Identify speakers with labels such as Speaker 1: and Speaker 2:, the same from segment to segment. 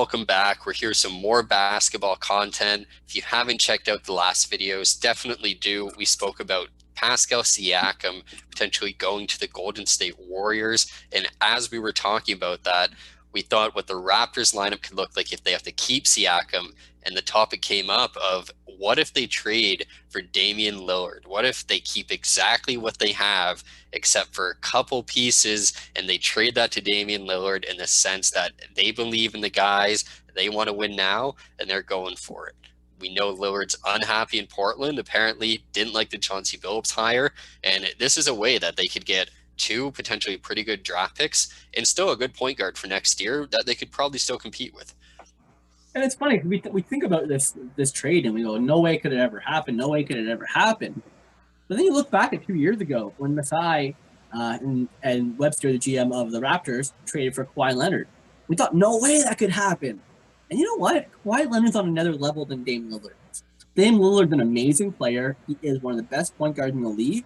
Speaker 1: welcome back. We're here with some more basketball content. If you haven't checked out the last videos, definitely do. We spoke about Pascal Siakam potentially going to the Golden State Warriors. And as we were talking about that, we thought what the Raptors lineup could look like if they have to keep Siakam. And the topic came up of what if they trade for Damian Lillard? What if they keep exactly what they have except for a couple pieces and they trade that to Damian Lillard in the sense that they believe in the guys, they want to win now, and they're going for it. We know Lillard's unhappy in Portland, apparently didn't like the Chauncey Billups hire, and this is a way that they could get two potentially pretty good draft picks and still a good point guard for next year that they could probably still compete with.
Speaker 2: And it's funny, we think about this trade and we go, no way could it ever happen. No way could it ever happen. But then you look back at 2 years ago when Masai and Webster, the GM of the Raptors, traded for Kawhi Leonard. We thought, no way that could happen. And you know what? Kawhi Leonard's on another level than Dame Lillard. Dame Lillard's an amazing player. He is one of the best point guards in the league.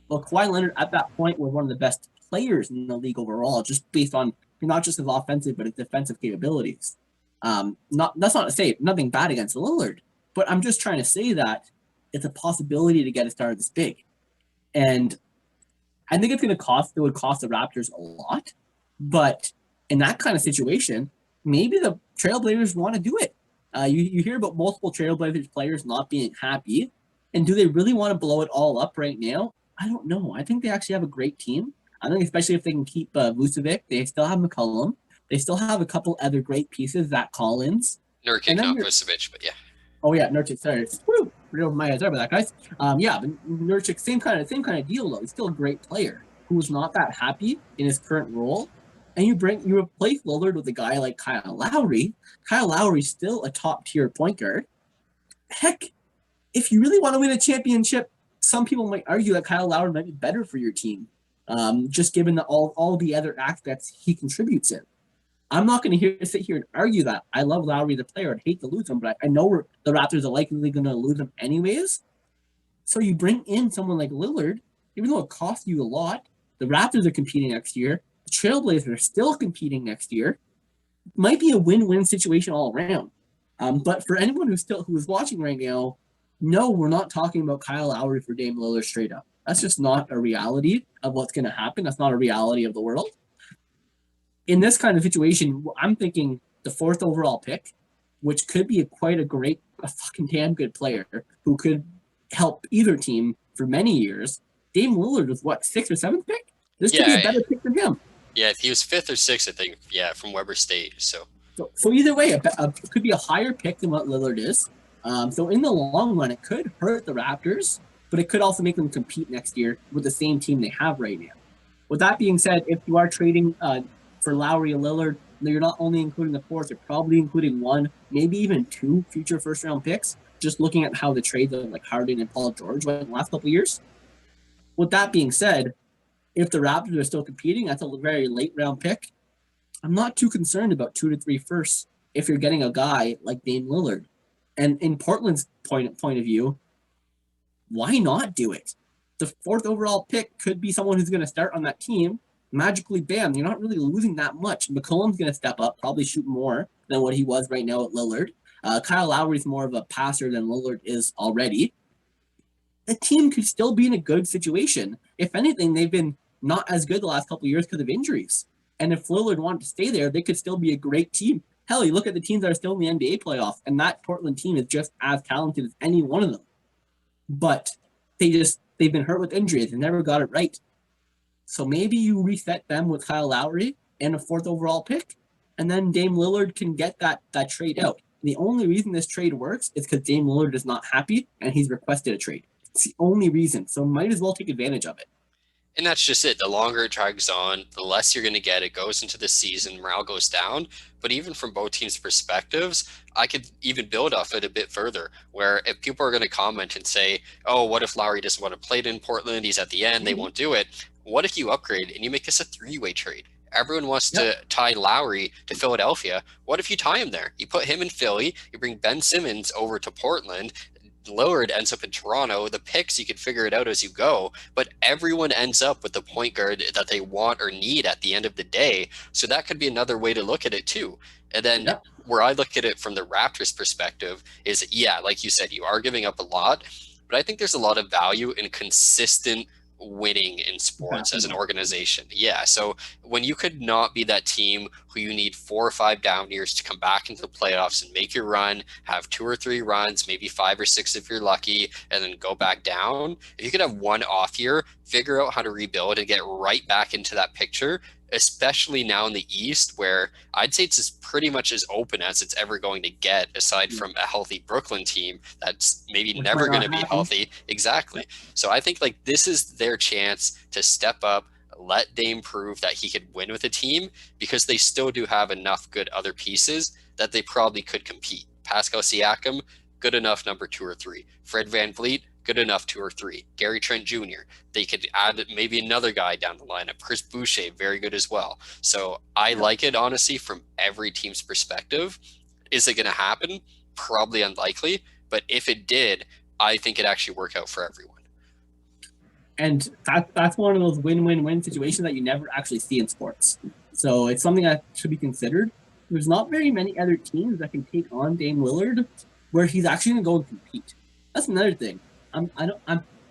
Speaker 2: But Kawhi Leonard at that point was one of the best players in the league overall, just based on not just his offensive, but his defensive capabilities. That's not to say nothing bad against Lillard, but I'm just trying to say that it's a possibility to get a star this big. And I think it would cost the Raptors a lot, but in that kind of situation, maybe the Trailblazers want to do it. You hear about multiple Trailblazers players not being happy, and do they really want to blow it all up right now? I don't know. I think they actually have a great team. I think especially if they can keep Vucevic, they still have McCollum. They still have a couple other great pieces, Zach Collins.
Speaker 1: Nurkic, not Vucevic, but yeah.
Speaker 2: Oh yeah, Nurkic. Sorry, woo, right over my head. Sorry about that, guys. Yeah, but Nurkic, same kind of deal though. He's still a great player who's not that happy in his current role, and you replace Lillard with a guy like Kyle Lowry. Kyle Lowry's still a top tier point guard. Heck, if you really want to win a championship, some people might argue that Kyle Lowry might be better for your team, just given all the other aspects he contributes in. I'm not going to sit here and argue that. I love Lowry the player. I'd hate to lose him, but I know the Raptors are likely going to lose him anyways. So you bring in someone like Lillard, even though it costs you a lot. The Raptors are competing next year. The Trailblazers are still competing next year. It might be a win-win situation all around. But for anyone who's watching right now, no, we're not talking about Kyle Lowry for Dame Lillard straight up. That's just not a reality of what's going to happen. That's not a reality of the world. In this kind of situation, I'm thinking the 4th overall pick, which could be a fucking damn good player who could help either team for many years. Dame Lillard was what, 6th or 7th pick? This could be a better pick than him.
Speaker 1: Yeah, if he was 5th or 6th, I think. Yeah, from Weber State. So
Speaker 2: either way, it could be a higher pick than what Lillard is. So in the long run, it could hurt the Raptors, but it could also make them compete next year with the same team they have right now. With that being said, if you are trading for Lowry and Lillard, you're not only including the 4th, you're probably including 1, maybe even 2 future first-round picks, just looking at how the trades of like Harden and Paul George went in the last couple of years. With that being said, if the Raptors are still competing, that's a very late-round pick. I'm not too concerned about 2 to 3 firsts if you're getting a guy like Dame Lillard. And in Portland's point of view, why not do it? The 4th overall pick could be someone who's going to start on that team. Magically, bam, you're not really losing that much. McCollum's going to step up, probably shoot more than what he was right now at Lillard. Kyle Lowry's more of a passer than Lillard is already. The team could still be in a good situation. If anything, they've been not as good the last couple of years because of injuries. And if Lillard wanted to stay there, they could still be a great team. Hell, you look at the teams that are still in the NBA playoffs, and that Portland team is just as talented as any one of them. But they've been hurt with injuries and never got it right. So maybe you reset them with Kyle Lowry and a 4th overall pick, and then Dame Lillard can get that trade out. The only reason this trade works is because Dame Lillard is not happy and he's requested a trade. It's the only reason. So might as well take advantage of it.
Speaker 1: And that's just it. The longer it drags on, the less you're going to get. It goes into the season, morale goes down. But even from both teams' perspectives, I could even build off it a bit further, where if people are going to comment and say, oh, what if Lowry doesn't want to play in Portland? He's at the end. They won't do it. What if you upgrade and you make this a 3-way trade? Everyone wants to tie Lowry to Philadelphia. What if you tie him there? You put him in Philly. You bring Ben Simmons over to Portland. Lillard ends up in Toronto, the picks, you can figure it out as you go, but everyone ends up with the point guard that they want or need at the end of the day. So that could be another way to look at it too. And then
Speaker 2: Yeah.
Speaker 1: where I look at it from the Raptors perspective is, yeah, like you said, you are giving up a lot, but I think there's a lot of value in consistent winning in sports as an organization. Yeah. So when you could not be that team who you need 4 or 5 down years to come back into the playoffs and make your run, have 2 or 3 runs, maybe 5 or 6 if you're lucky, and then go back down. If you could have one off year, figure out how to rebuild and get right back into that picture, especially now in the East, where I'd say it's as pretty much as open as it's ever going to get, aside from a healthy Brooklyn team that's maybe
Speaker 2: Which
Speaker 1: never
Speaker 2: might
Speaker 1: going
Speaker 2: not
Speaker 1: to be
Speaker 2: happen.
Speaker 1: healthy. Exactly. So I think like this is their chance to step up, let Dame prove that he could win with a team, because they still do have enough good other pieces that they probably could compete. Pascal Siakam, good enough number 2 or 3. Fred VanVleet, good enough 2 or 3. Gary Trent Jr., they could add maybe another guy down the lineup. Chris Boucher, very good as well. So I like it, honestly, from every team's perspective. Is it going to happen? Probably unlikely. But if it did, I think it actually work out for everyone.
Speaker 2: And that's one of those win-win-win situations that you never actually see in sports. So it's something that should be considered. There's not very many other teams that can take on Dame Lillard where he's actually going to go and compete. That's another thing. I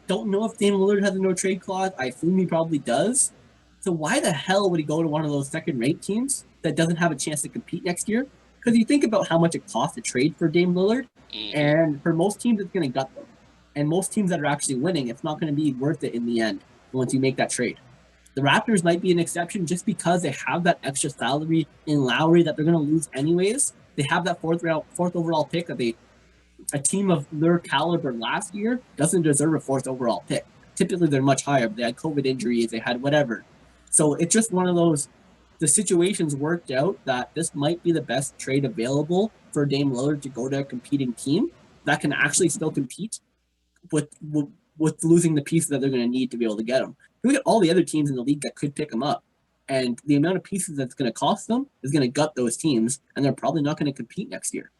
Speaker 2: don't know if Dame Lillard has a no trade clause. I assume he probably does. So why the hell would he go to one of those second-rate teams that doesn't have a chance to compete next year? Because you think about how much it costs to trade for Dame Lillard, and for most teams, it's going to gut them. And most teams that are actually winning, it's not going to be worth it in the end once you make that trade. The Raptors might be an exception just because they have that extra salary in Lowry that they're going to lose anyways. They have that fourth overall pick that a team of their caliber last year doesn't deserve a 4th overall pick. Typically, they're much higher, but they had COVID injuries, they had whatever. So it's just one of those, the situations worked out that this might be the best trade available for Dame Lillard to go to a competing team that can actually still compete with losing the pieces that they're going to need to be able to get them. Look at all the other teams in the league that could pick them up. And the amount of pieces that's going to cost them is going to gut those teams, and they're probably not going to compete next year.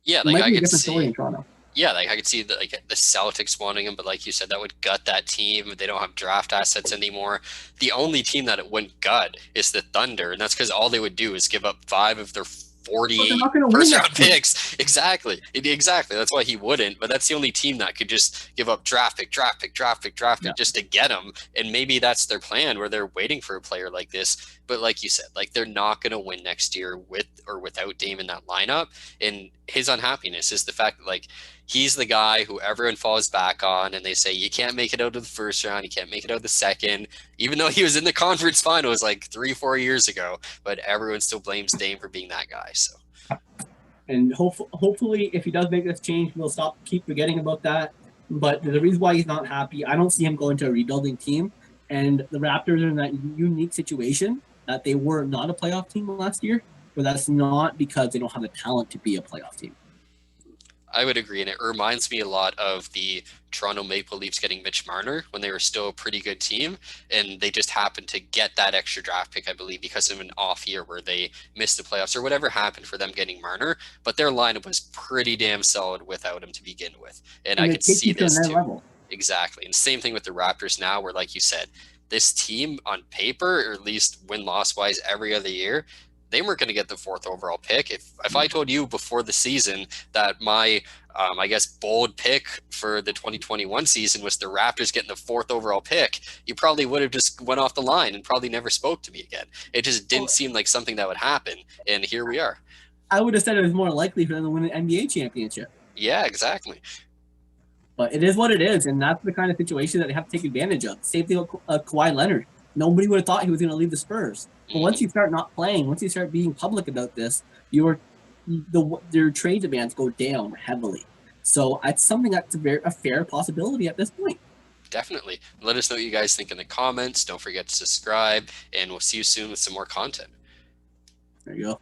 Speaker 1: Yeah,
Speaker 2: like
Speaker 1: I
Speaker 2: could
Speaker 1: could
Speaker 2: story
Speaker 1: see.
Speaker 2: in Toronto.
Speaker 1: Yeah, like I could see the Celtics wanting him, but like you said, that would gut that team. They don't have draft assets anymore. The only team that it wouldn't gut is the Thunder, and that's because all they would do is give up 5 of their 48 first-round picks. Exactly. That's why he wouldn't. But that's the only team that could just give up draft pick just to get him. And maybe that's their plan, where they're waiting for a player like this. But like you said, like they're not going to win next year with or without Dame in that lineup. And his unhappiness is the fact that like he's the guy who everyone falls back on, and they say you can't make it out of the first round, you can't make it out of the second, even though he was in the conference finals like 3-4 years ago. But everyone still blames Dame for being that guy. So,
Speaker 2: and hopefully, if he does make this change, we'll keep forgetting about that. But the reason why he's not happy, I don't see him going to a rebuilding team. And the Raptors are in that unique situation that they were not a playoff team last year, but that's not because they don't have the talent to be a playoff team.
Speaker 1: I would agree, and it reminds me a lot of the Toronto Maple Leafs getting Mitch Marner when they were still a pretty good team, and they just happened to get that extra draft pick, I believe, because of an off year where they missed the playoffs or whatever happened for them getting Marner. But their lineup was pretty damn solid without him to begin with, and I could see this too.
Speaker 2: Level.
Speaker 1: Exactly, and same thing with the Raptors now, where like you said, this team on paper, or at least win-loss wise, every other year, they weren't going to get the 4th overall pick. If I told you before the season that my, I guess, bold pick for the 2021 season was the Raptors getting the 4th overall pick, you probably would have just went off the line and probably never spoke to me again. It just didn't seem like something that would happen, and here we are.
Speaker 2: I would have said it was more likely for them to win an NBA championship.
Speaker 1: Yeah, exactly.
Speaker 2: But it is what it is, and that's the kind of situation that they have to take advantage of. Same thing with Kawhi Leonard. Nobody would have thought he was going to leave the Spurs. But once you start not playing, once you start being public about this, your trade demands go down heavily. So it's something that's a fair possibility at this point.
Speaker 1: Definitely. Let us know what you guys think in the comments. Don't forget to subscribe, and we'll see you soon with some more content.
Speaker 2: There you go.